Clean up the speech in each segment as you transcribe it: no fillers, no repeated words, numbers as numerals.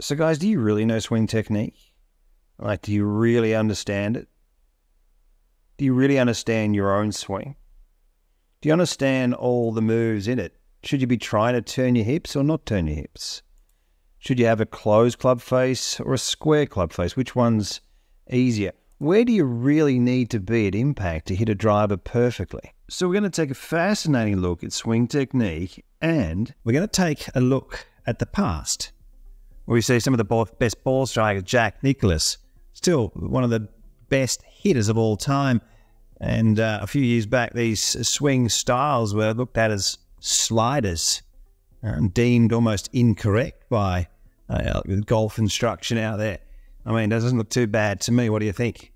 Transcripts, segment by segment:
So guys, do you really know swing technique? Like, do you really understand it? Do you really understand your own swing? Do you understand all the moves in it? Should you be trying to turn your hips or not turn your hips? Should you have a closed club face or a square club face? Which one's easier? Where do you really need to be at impact to hit a driver perfectly? So we're going to take a fascinating look at swing technique, and we're going to take a look at the past, where we see some of the best ball strikers. Jack Nicklaus, still one of the best hitters of all time. And a few years back, these swing styles were looked at as sliders, deemed almost incorrect by golf instruction out there. I mean, that doesn't look too bad to me. What do you think?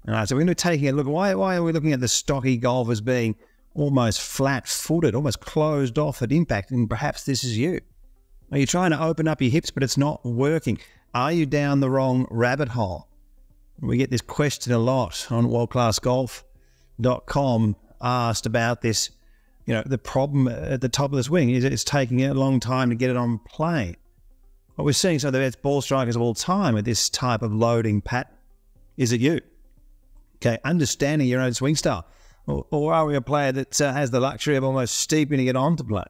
All right, so we're going to be taking a look. Why are we looking at the stocky golfers being almost flat-footed, almost closed off at impact? And perhaps this is you. Are you trying to open up your hips, but it's not working? Are you down the wrong rabbit hole? We get this question a lot on worldclassgolf.com, asked about this. You know, the problem at the top of the swing is it's taking a long time to get it on plane. What we're seeing some of the best ball strikers of all time with this type of loading pattern. Is it you? Okay, understanding your own swing style. Or are we a player that has the luxury of almost steepening it onto play?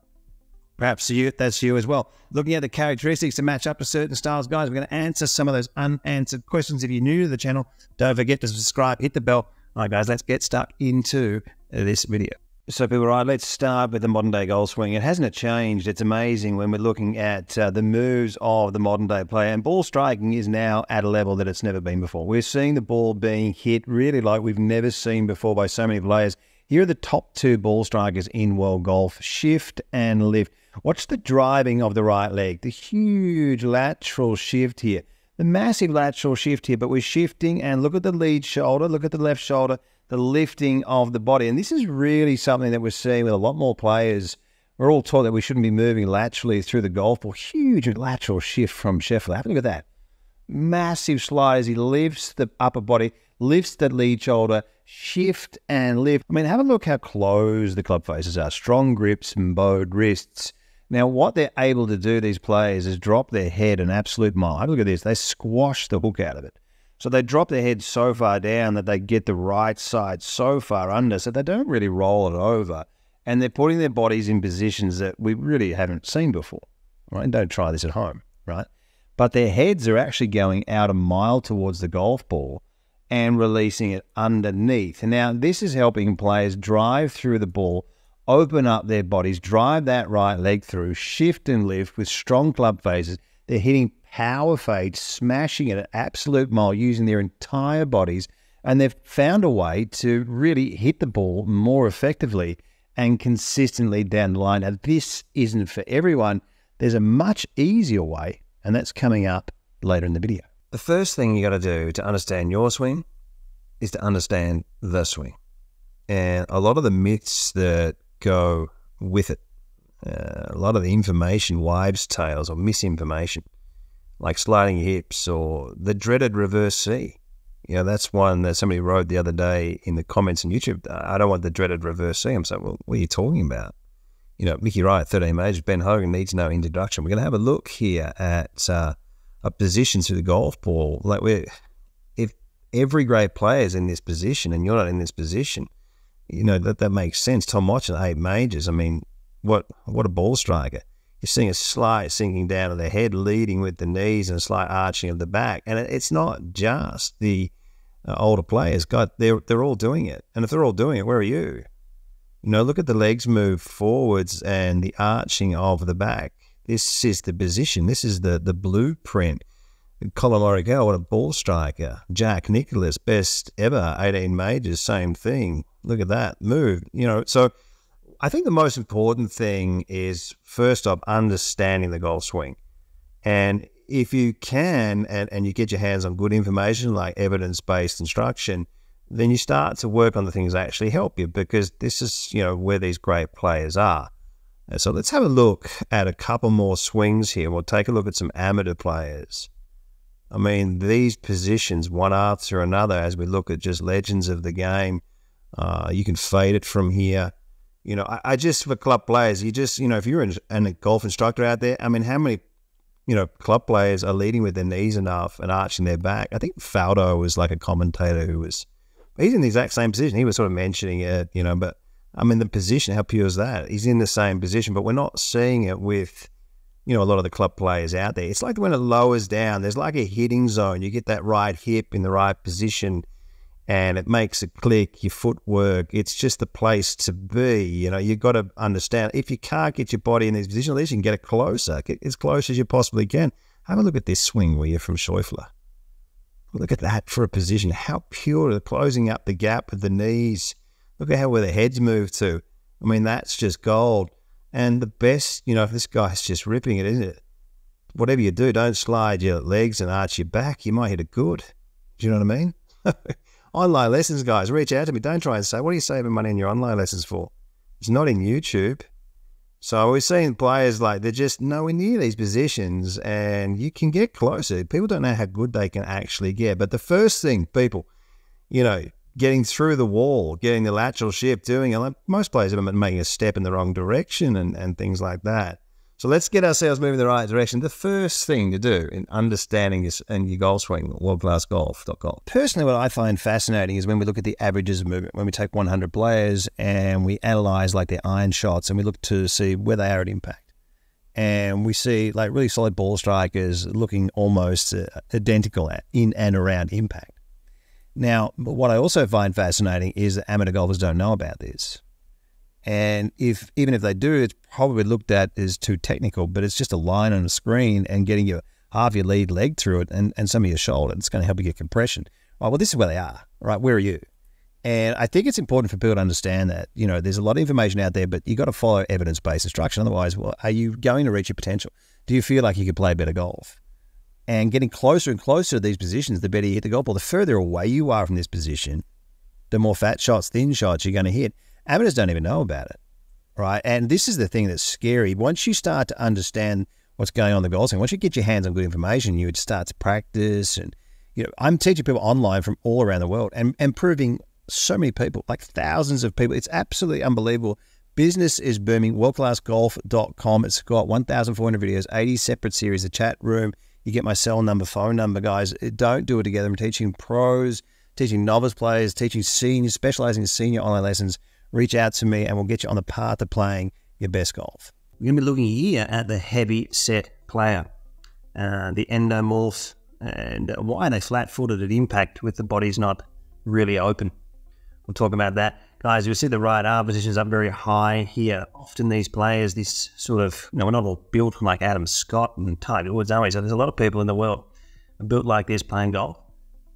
Perhaps that's you as well. Looking at the characteristics to match up to certain styles, guys, we're going to answer some of those unanswered questions. If you're new to the channel, don't forget to subscribe, hit the bell. All right, guys, let's get stuck into this video. So people, right, let's start with the modern day golf swing. It hasn't changed. It's amazing when we're looking at the moves of the modern day player, and ball striking is now at a level that it's never been before. We're seeing the ball being hit really like we've never seen before by so many players. Here are the top two ball strikers in world golf, shift and lift. Watch the driving of the right leg, the huge lateral shift here, the massive lateral shift here, but we're shifting, and look at the lead shoulder, look at the left shoulder, the lifting of the body. And this is really something that we're seeing with a lot more players. We're all taught that we shouldn't be moving laterally through the golf ball. Huge lateral shift from Scheffler. Have a look at that. Massive slide as he lifts the upper body, lifts the lead shoulder, shift and lift. I mean, have a look how close the club faces are. Strong grips and bowed wrists. Now, what they're able to do, these players, is drop their head an absolute mile. Have a look at this. They squash the hook out of it. So they drop their head so far down that they get the right side so far under, so they don't really roll it over. And they're putting their bodies in positions that we really haven't seen before. Right? And don't try this at home, right? But their heads are actually going out a mile towards the golf ball and releasing it underneath. And now this is helping players drive through the ball, open up their bodies, drive that right leg through, shift and lift with strong club faces. They're hitting power fades, smashing it at absolute mile, using their entire bodies, and they've found a way to really hit the ball more effectively and consistently down the line. Now, this isn't for everyone. There's a much easier way, and that's coming up later in the video. The first thing you got to do to understand your swing is to understand the swing. And a lot of the myths that go with it, a lot of the information, wives' tales or misinformation, like sliding your hips or the dreaded reverse C. You know, that's one that somebody wrote the other day in the comments on YouTube. I don't want the dreaded reverse C. I'm saying, well, what are you talking about? You know, Mickey Wright, 13 majors, Ben Hogan needs no introduction. We're going to have a look here at a position through the golf ball. Like, if every great player is in this position and you're not in this position, you know, that makes sense. Tom Watson, 8 majors. I mean, what a ball striker. You're seeing a slight sinking down of the head, leading with the knees, and a slight arching of the back. And it's not just the older players. God, they're all doing it. And if they're all doing it, where are you? You know, look at the legs move forwards and the arching of the back. This is the position. This is the blueprint. Colin Morikawa, what a ball striker. Jack Nicklaus, best ever, 18 majors, same thing. Look at that move. You know, so I think the most important thing is, first off, understanding the golf swing. And if you can, and you get your hands on good information like evidence-based instruction, then you start to work on the things that actually help you, because this is, you know, where these great players are. And so let's have a look at a couple more swings here. We'll take a look at some amateur players. I mean, these positions, one after another, as we look at just legends of the game. You can fade it from here. You know, I just, for club players, you just, you know, if you're a golf instructor out there, I mean, how many club players are leading with their knees enough and arching their back. I think Faldo was like a commentator he's in the exact same position. He was sort of mentioning it, but I mean, the position, how pure is that? He's in the same position, but we're not seeing it with, a lot of the club players out there. It's like when it lowers down, there's like a hitting zone. You get that right hip in the right position and it makes a click, your footwork. It's just the place to be. You've got to understand, if you can't get your body in this position, at least you can get it closer. Get as close as you possibly can. Have a look at this swing, will you, from Schauffele. Look at that for a position. How pure, the closing up the gap with the knees. Look at where the heads move to. I mean, that's just gold. And the best, this guy's just ripping it, isn't it? Whatever you do, don't slide your legs and arch your back. You might hit it good. Do you know what I mean? Online lessons, guys, reach out to me. Don't try and say, what are you saving money in your online lessons for? It's not in YouTube. So we're seeing players like they're just nowhere near these positions and you can get closer. People don't know how good they can actually get. But the first thing, people, getting through the wall, getting the lateral shift, doing it. Like most players have been making a step in the wrong direction and things like that. So let's get ourselves moving in the right direction. The first thing to do in understanding this and your golf swing, worldclassgolf.com. Personally, what I find fascinating is when we look at the averages of movement, when we take 100 players and we analyze like their iron shots and we look to see where they are at impact. And we see like really solid ball strikers looking almost identical in and around impact. Now, what I also find fascinating is that amateur golfers don't know about this. And even if they do, it's probably looked at as too technical, but it's just a line on a screen and getting your half your lead leg through it and some of your shoulder. It's going to help you get compression. Right, well, this is where they are, right? Where are you? And I think it's important for people to understand that, there's a lot of information out there, but you got to follow evidence-based instruction. Otherwise, are you going to reach your potential? Do you feel like you could play better golf? And getting closer and closer to these positions, the better you hit the golf ball. The further away you are from this position, the more fat shots, thin shots you're going to hit. Amateurs don't even know about it, right? And this is the thing that's scary. Once you start to understand what's going on in the golf swing, once you get your hands on good information, you would start to practice. And, I'm teaching people online from all around the world and proving so many people, like thousands of people. It's absolutely unbelievable. Business is booming. Worldclassgolf.com. It's got 1,400 videos, 80 separate series, a chat room. You get my cell number, phone number, guys. Don't do it together. I'm teaching pros, teaching novice players, teaching seniors, specializing in senior online lessons. Reach out to me and we'll get you on the path to playing your best golf. We're going to be looking here at the heavy set player, the endomorph, and why are they flat-footed at impact with the bodies not really open. We'll talk about that. Guys, you'll see the right arm positions up very high here. Often these players, this sort of, we're not all built like Adam Scott and Tiger Woods, are we? So there's a lot of people in the world built like this playing golf.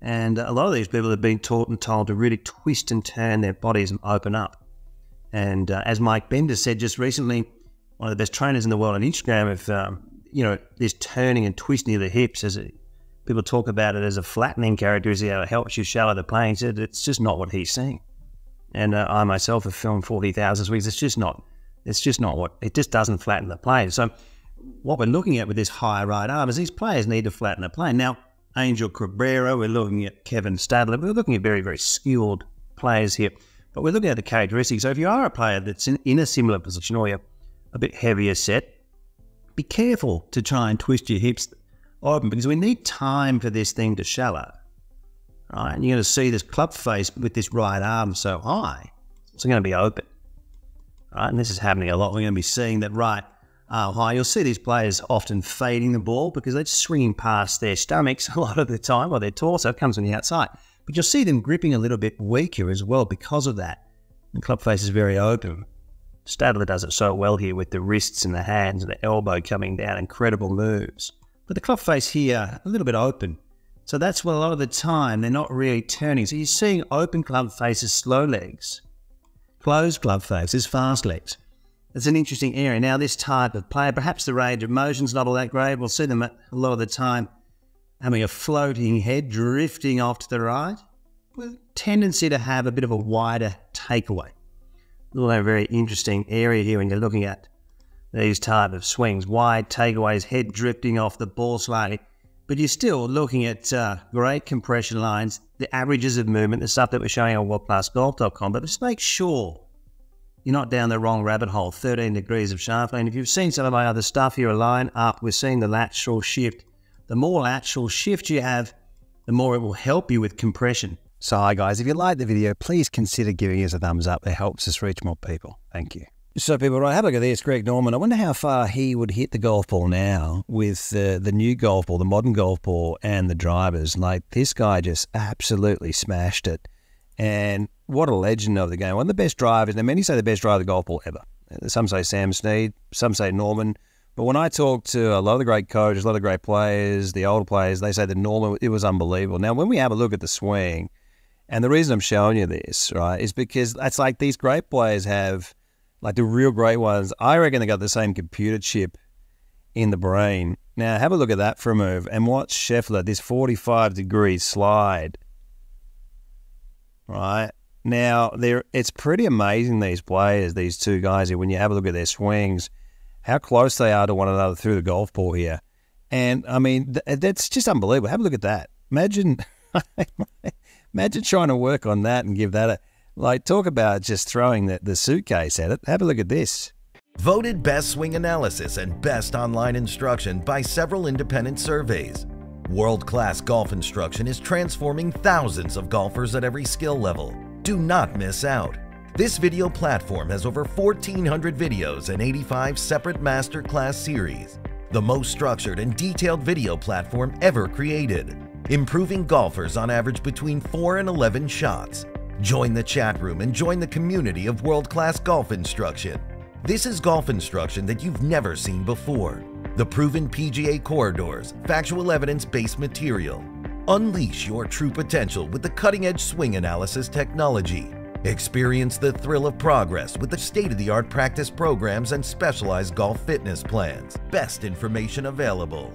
And a lot of these people have been taught and told to really twist and turn their bodies and open up. And as Mike Bender said just recently, one of the best trainers in the world on Instagram, of this turning and twisting of the hips, people talk about it as a flattening characteristic, how it helps you shallow the plane. He said it's just not what he's seeing. And I myself have filmed 40,000 swings. It just doesn't flatten the plane. So what we're looking at with this high right arm is these players need to flatten the plane. Now, Angel Cabrera, we're looking at Kevin Stadler, we're looking at very, very skilled players here, but we're looking at the characteristics. So if you are a player that's in a similar position or you're a bit heavier set, be careful to try and twist your hips open because we need time for this thing to shallow. Right, and you're going to see this club face with this right arm so high, it's going to be open. Right, and this is happening a lot. We're going to be seeing that right arm high. You'll see these players often fading the ball because they're swinging past their stomachs a lot of the time, or their torso comes on the outside. But you'll see them gripping a little bit weaker as well because of that. The club face is very open. Stadler does it so well here with the wrists and the hands and the elbow coming down, incredible moves. But the club face here, a little bit open. So that's what a lot of the time they're not really turning. So you're seeing open club faces, slow legs, closed club faces, fast legs. It's an interesting area. Now this type of player, perhaps the range of motion's not all that great. We'll see them a lot of the time having a floating head, drifting off to the right, with a tendency to have a bit of a wider takeaway. A very interesting area here when you're looking at these type of swings. Wide takeaways, head drifting off the ball slightly. But you're still looking at great compression lines, the averages of movement, the stuff that we're showing on worldclassgolf.com. But just make sure you're not down the wrong rabbit hole. 13 degrees of shaft lean. If you've seen some of my other stuff here, align up, we're seeing the lateral shift. The more lateral shift you have, the more it will help you with compression. So hi guys, if you liked the video, please consider giving us a thumbs up. It helps us reach more people. Thank you. So people, right, have a look at this. Greg Norman, I wonder how far he would hit the golf ball now with the new golf ball, the modern golf ball, and the drivers. Like, this guy just absolutely smashed it. And what a legend of the game. One of the best drivers. Now, many say the best driver of the golf ball ever. Some say Sam Snead, some say Norman. But when I talk to a lot of the great coaches, a lot of the great players, the older players, they say that Norman, it was unbelievable. Now, when we have a look at the swing, and the reason I'm showing you this, right, is because it's like these great players have, like the real great ones, I reckon they got the same computer chip in the brain. Now, have a look at that for a move and watch Scheffler, this 45-degree slide. Right? Now, it's pretty amazing, these players, these two guys here, when you have a look at their swings, how close they are to one another through the golf ball here. And, I mean, that's just unbelievable. Have a look at that. Imagine trying to work on that and give that a... Like, talk about just throwing the suitcase at it. Have a look at this. Voted Best Swing Analysis and Best Online Instruction by several independent surveys. World-class golf instruction is transforming thousands of golfers at every skill level. Do not miss out. This video platform has over 1,400 videos and 85 separate masterclass series. The most structured and detailed video platform ever created, improving golfers on average between 4 and 11 shots. Join the chat room and join the community of world-class golf instruction. This is golf instruction that you've never seen before. The proven PGA corridors, factual evidence-based material. Unleash your true potential with the cutting-edge swing analysis technology. Experience the thrill of progress with the state-of-the-art practice programs and specialized golf fitness plans. Best information available.